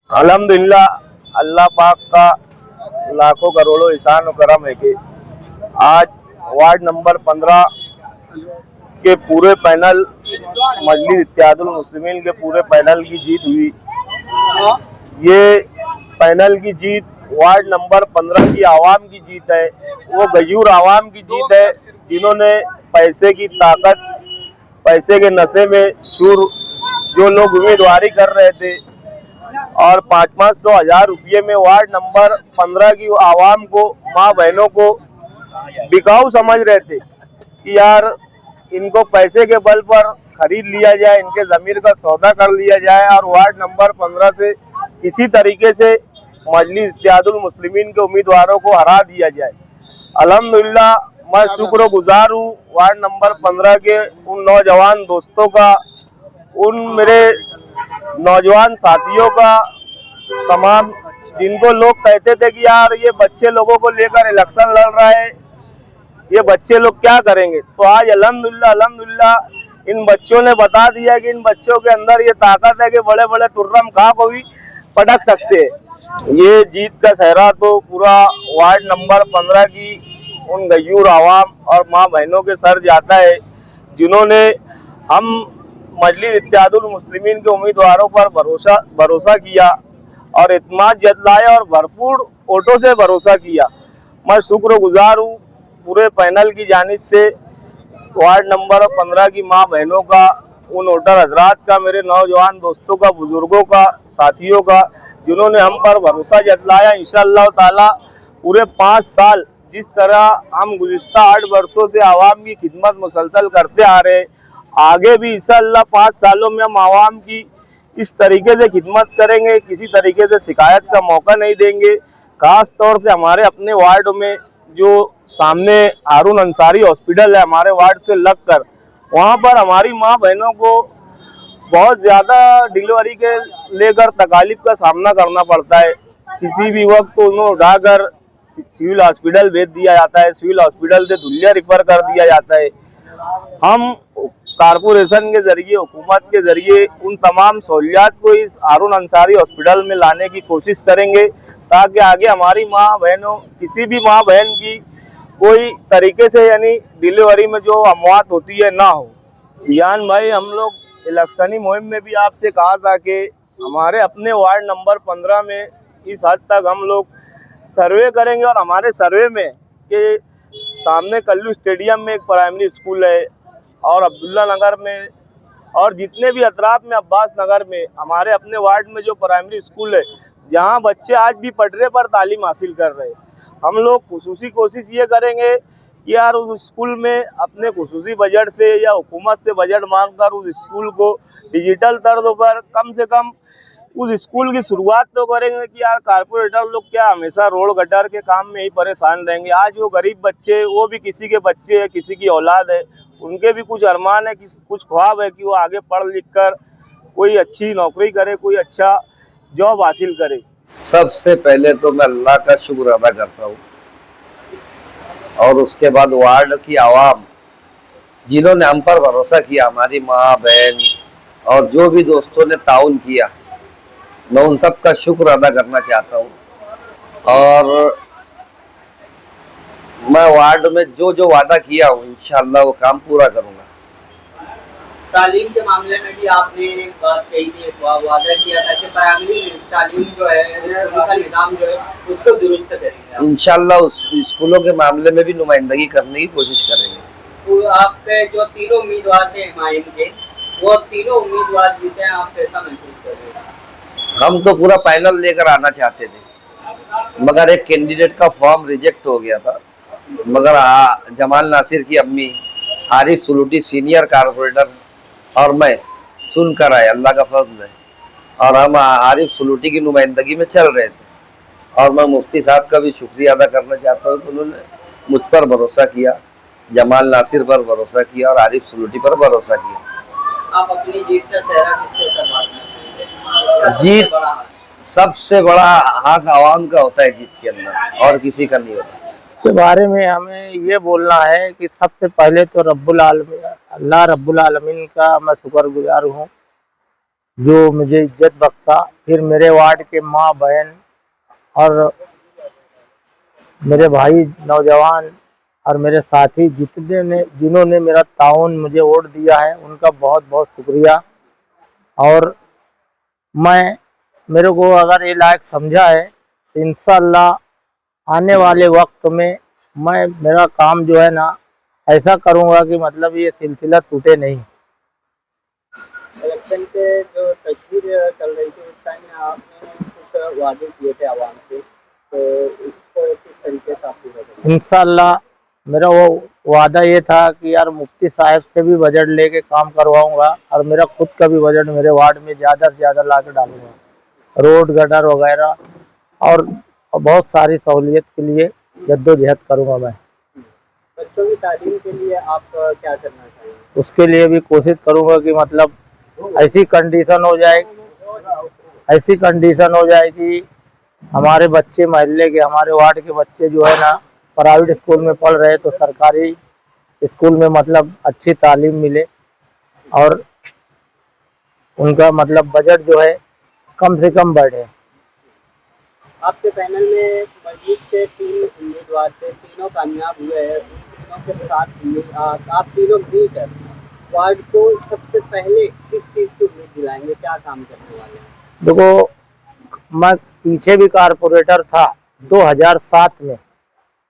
अल्हम्दुलिल्लाह, अल्लाह पाक का लाखों करोड़ों एहसान और करम है कि आज वार्ड नंबर 15 के पूरे पैनल मजलिस इत्तेहादुल मुस्लिमीन के पूरे पैनल की जीत हुई। ये पैनल की जीत वार्ड नंबर 15 की आवाम की जीत है। वो गयूर आवाम की जीत है जिन्होंने पैसे की ताकत, पैसे के नशे में चूर जो लोग उम्मीदवारी कर रहे थे और 500-500 हजार रुपये में वार्ड नंबर 15 की आवाम को, माँ बहनों को बिकाऊ समझ रहे थे कि यार इनको पैसे के बल पर खरीद लिया जाए, इनके जमीर का सौदा कर लिया जाए और वार्ड नंबर 15 से किसी तरीके से मजलिस इत्तेहादुल मुस्लिमीन के उम्मीदवारों को हरा दिया जाए। अल्हम्दुलिल्लाह, मैं शुक्रगुजार हूँ वार्ड नंबर 15 के उन नौजवान दोस्तों का, उन मेरे नौजवान साथियों का, तमाम जिनको लोग कहते थे कि यार ये बच्चे लोगों को लेकर इलेक्शन लड़ रहा है, ये बच्चे लोग क्या करेंगे। तो आज अल्हम्दुलिल्लाह इन बच्चों ने बता दिया कि इन बच्चों के अंदर ये ताकत है कि बड़े बड़े तुर्रम खा को भी पटक सकते हैं। ये जीत का सहरा तो पूरा वार्ड नंबर 15 की उन गयूर आवाम और माँ बहनों के सर जाता है जिन्होंने हम मजलिस इत्तेहादुल मुस्लिमीन के उम्मीदवारों पर भरोसा किया और इत्मीनान जताया और भरपूर वोटों से भरोसा किया। मैं शुक्रगुजार हूँ पूरे पैनल की जानिब से, वार्ड नंबर 15 की माँ बहनों का, उन वोटर हजरात का, मेरे नौजवान दोस्तों का, बुजुर्गों का, साथियों का, जिन्होंने हम पर भरोसा जताया। इंशाअल्लाह ताला पूरे 5 साल जिस तरह हम गुज़िश्ता 8 वर्षों से आवाम की खिदमत मुसलसल करते आ रहे, आगे भी इंशाअल्लाह 5 सालों में हम आवाम की इस तरीके से खिदमत करेंगे, किसी तरीके से शिकायत का मौका नहीं देंगे। खास तौर से हमारे अपने वार्ड में जो सामने हारून अंसारी हॉस्पिटल है हमारे वार्ड से लगकर, वहाँ पर हमारी माँ बहनों को बहुत ज़्यादा डिलीवरी के लेकर तकालीफ का सामना करना पड़ता है। किसी भी वक्त तो उन्हें उठाकर सिविल हॉस्पिटल भेज दिया जाता है, सिविल हॉस्पिटल से धुलिया रिफर कर दिया जाता है। हम कारपोरेशन के जरिए, हुकूमत के जरिए उन तमाम सहूलियात को इस हारून अंसारी हॉस्पिटल में लाने की कोशिश करेंगे ताकि आगे हमारी माँ बहनों, किसी भी माँ बहन की कोई तरीके से यानी डिलीवरी में जो अमवात होती है ना हो। यान भाई, हम लोग इलेक्शनी मुहिम में भी आपसे कहा था कि हमारे अपने वार्ड नंबर 15 में इस हद तक हम लोग सर्वे करेंगे और हमारे सर्वे में कि सामने कल्लू स्टेडियम में एक प्राइमरी स्कूल है और अब्दुल्ला नगर में और जितने भी अतराफ में अब्बास नगर में हमारे अपने वार्ड में जो प्राइमरी स्कूल है जहां बच्चे आज भी पटरे पर तालीम हासिल कर रहे हैं, हम लोग खुसूसी कोशिश ये करेंगे कि यार उस स्कूल में अपने खुसूसी बजट से या हुकूमत से बजट मांग कर उस स्कूल को डिजिटल तर्ज पर कम से कम उस स्कूल की शुरुआत तो करेंगे कि यार कारपोरेटर लोग क्या हमेशा रोड गटर के काम में ही परेशान रहेंगे। आज वो गरीब बच्चे, वो भी किसी के बच्चे हैं, किसी की औलाद है, उनके भी कुछ अरमान है, कुछ ख्वाब है कि वो आगे पढ़ लिख कर कोई अच्छी नौकरी करे, कोई अच्छा जॉब हासिल करे। सबसे पहले तो मैं अल्लाह का शुक्र अदा करता हूँ और उसके बाद वार्ड की आवाम जिन्होंने हम पर भरोसा किया, हमारी माँ बहन और जो भी दोस्तों ने ताउन किया, मैं उन सब का शुक्र अदा करना चाहता हूँ। और मैं वार्ड में जो जो वादा किया हूँ इंशाअल्लाह वो काम पूरा करूँगा। तालीम के मामले में भी आपने एक बात कही थी, वादा किया था कि प्राइमरी तालीम जो है, स्कूलों का निज़ाम जो है उसको दुरुस्त करेंगे। इंशाअल्लाह उस स्कूलों के मामले में भी नुमाइंदगी करने की कोशिश करेंगे। तो आपके जो तीनों उम्मीदवार थे हिमायन के, वो तीनों उम्मीदवार जीते हैं, आप कैसा महसूस कर रहे हैं? हम तो पूरा पैनल लेकर आना चाहते थे मगर एक कैंडिडेट का फॉर्म रिजेक्ट हो गया था, मगर जमाल नासिर की अम्मी, आरिफ सुलूटी सीनियर कारपोरेटर और मैं सुनकर आए, अल्लाह का फजल है। और हम आरिफ सुलूटी की नुमाइंदगी में चल रहे थे और मैं मुफ्ती साहब का भी शुक्रिया अदा करना चाहता हूँ कि उन्होंने मुझ पर भरोसा किया, जमाल नासिर पर भरोसा किया और आरिफ सुलूटी पर भरोसा किया। आप अपनी जीत का सेहरा किसके साथ बांटना चाहेंगे? जीत सबसे बड़ा हाथ आवाम का होता है जीत के अंदर, और किसी का नहीं होता। के बारे में हमें ये बोलना है कि सबसे पहले तो अल्लाह रब्बुल आलमीन का मैं शुक्रगुजार हूँ जो मुझे इज्जत बख्शा। फिर मेरे वार्ड के माँ बहन और मेरे भाई नौजवान और मेरे साथी जिन्होंने मेरा ताउन मुझे वोट दिया है, उनका बहुत बहुत शुक्रिया। और मैं मेरे को अगर ये लायक समझा है तो इंशाअल्लाह आने वाले वक्त में मैं मेरा काम जो है ना ऐसा करूँगा कि मतलब ये सिलसिला टूटे नहीं। इलेक्शन के जो तस्वीर चल रही थी उस टाइम में आपने कुछ वादे किए थे आवाम से, तो उसको किस तरीके से आप पूरा करेंगे? इंशाअल्लाह मेरा वो वादा ये था कि यार मुफ्ती साहब से भी बजट लेके काम करवाऊंगा और मेरा खुद का भी बजट मेरे वार्ड में ज़्यादा से ज़्यादा ला के डालूंगा, रोड गटर वगैरह और बहुत सारी सहूलियत के लिए जद्दोजहद करूंगा मैं। बच्चों की तालीम के लिए आप क्या करना चाहेंगे? उसके लिए भी कोशिश करूंगा कि मतलब ऐसी कंडीशन हो जाए कि हमारे बच्चे मोहल्ले के हमारे वार्ड के बच्चे जो है ना प्राइवेट स्कूल में पढ़ रहे तो सरकारी स्कूल में मतलब अच्छी तालीम मिले और उनका मतलब बजट जो है कम से कम बढ़े। आपके पैनल में मजलिस के 3 उम्मीदवार थे, तीनों कामयाब हुए हैं। उन तीनों के साथ आप तीनों मिलकर वार्ड को सबसे पहले किस चीज़ की उम्मीद दिलाएंगे, क्या काम करने वाले हैं? देखो, मैं पीछे भी कारपोरेटर था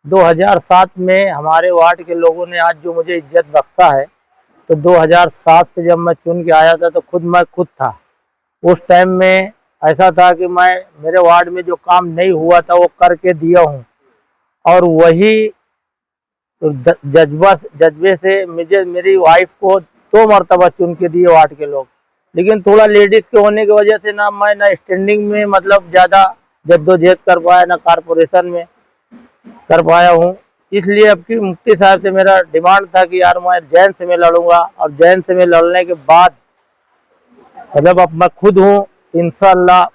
2007 में हमारे वार्ड के लोगों ने आज जो मुझे इज्जत बख्शा है, तो 2007 से जब मैं चुन के आया था तो मैं खुद था। उस टाइम में ऐसा था कि मैं मेरे वार्ड में जो काम नहीं हुआ था वो करके दिया हूँ और वही जज्बे से मुझे मेरी वाइफ को 2 मरतबा चुन के दिए वार्ड के लोग। लेकिन थोड़ा लेडीज के होने की वजह से ना मैं ना स्टैंडिंग में मतलब ज़्यादा जद्दोजहद कर पाया, ना कारपोरेशन में कर पाया हूँ। इसलिए अब की मुफ्ती साहब से मेरा डिमांड था कि यार मैं जैन से में लड़ूंगा और जैन से में लड़ने के बाद मतलब अब मैं खुद हूँ, इंशाअल्लाह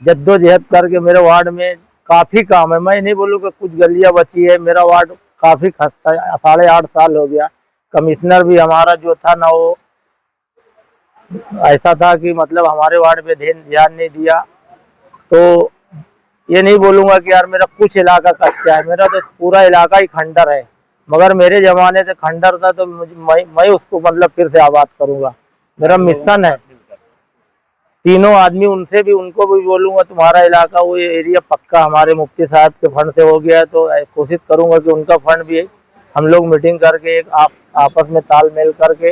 जद्दोजहद करके मेरे वार्ड में काफ़ी काम है। मैं नहीं बोलूँ कि कुछ गलियाँ बची है, मेरा वार्ड काफ़ी खस्ता है, 8.5 साल हो गया। कमिश्नर भी हमारा जो था ना वो ऐसा था कि मतलब हमारे वार्ड पे ध्यान नहीं दिया। तो ये नहीं बोलूँगा कि यार मेरा कुछ इलाका कच्चा है, मेरा तो पूरा इलाका ही खंडर है। मगर मेरे ज़माने से खंडर था तो मैं उसको मतलब फिर से आबाद करूँगा, मेरा मिशन है। तीनों आदमी उनको भी बोलूँगा तुम्हारा इलाका वो एरिया पक्का हमारे मुफ्ती साहब के फंड से हो गया है, तो कोशिश करूँगा कि उनका फंड भी हम लोग मीटिंग करके एक आपस में तालमेल करके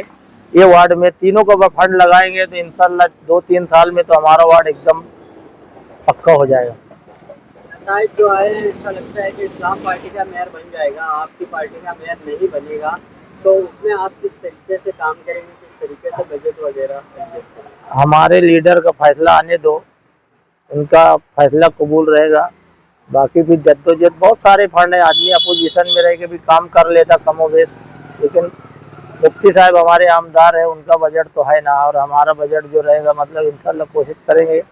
ये वार्ड में तीनों का फंड लगाएंगे तो इंशाल्लाह 2-3 साल में तो हमारा वार्ड एकदम पक्का हो जाएगा। नताइज जो है ऐसा लगता है कि इस्लाम पार्टी का मेयर बन जाएगा, आपकी पार्टी का मेयर नहीं बनेगा, तो उसमें आप किस तरीके से काम करेंगे, किस तरीके से बजट वगैरह एडजस्ट करेंगे? हमारे लीडर का फैसला आने दो, उनका फैसला कबूल रहेगा। बाकी भी जद्दोजहद बहुत सारे फंड है, आदमी अपोजिशन में रह के भी काम कर लेता कमोबेश, लेकिन मुफ्ती साहब हमारे आमदार है, उनका बजट तो है ना और हमारा बजट जो रहेगा मतलब इंशाल्लाह कोशिश करेंगे